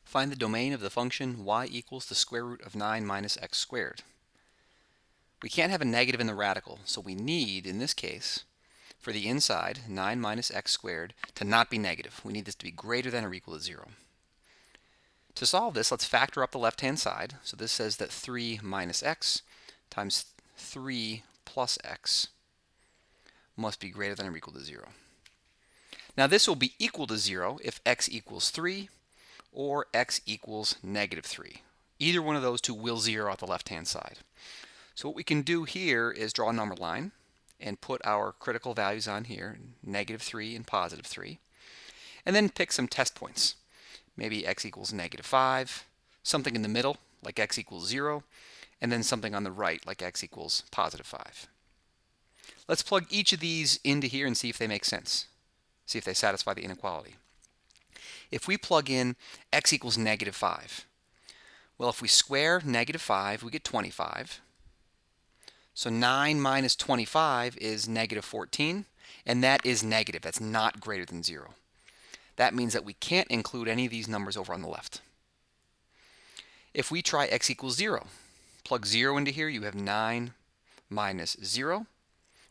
Find the domain of the function y equals the square root of 9 minus x squared. We can't have a negative in the radical, so we need, in this case, for the inside, 9 minus x squared, to not be negative. We need this to be greater than or equal to 0. To solve this, let's factor up the left-hand side. So this says that 3 minus x times 3 plus x must be greater than or equal to 0. Now this will be equal to 0 if x equals 3 or x equals negative 3. Either one of those two will zero out the left-hand side. So what we can do here is draw a number line and put our critical values on here, negative 3 and positive 3, and then pick some test points. Maybe x equals negative 5, something in the middle, like x equals 0, and then something on the right, like x equals positive 5. Let's plug each of these into here and see if they make sense, see if they satisfy the inequality. If we plug in x equals negative 5, well, if we square negative 5, we get 25. So 9 minus 25 is negative 14, and that is negative. That's not greater than 0. That means that we can't include any of these numbers over on the left. If we try x equals 0, plug 0 into here, you have 9 minus 0,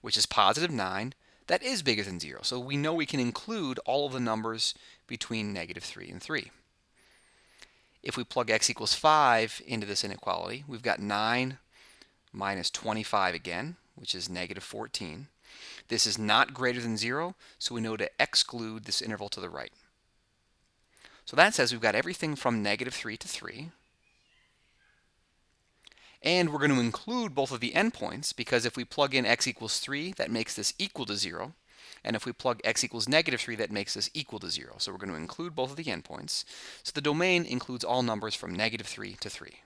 which is positive 9. That is bigger than 0, so we know we can include all of the numbers between negative 3 and 3. If we plug x equals 5 into this inequality, we've got 9 minus 25 again, which is negative 14. This is not greater than 0, so we know to exclude this interval to the right. So that says we've got everything from negative 3 to 3. And we're going to include both of the endpoints, because if we plug in x equals 3, that makes this equal to 0. And if we plug x equals negative 3, that makes this equal to 0. So we're going to include both of the endpoints. So the domain includes all numbers from negative 3 to 3.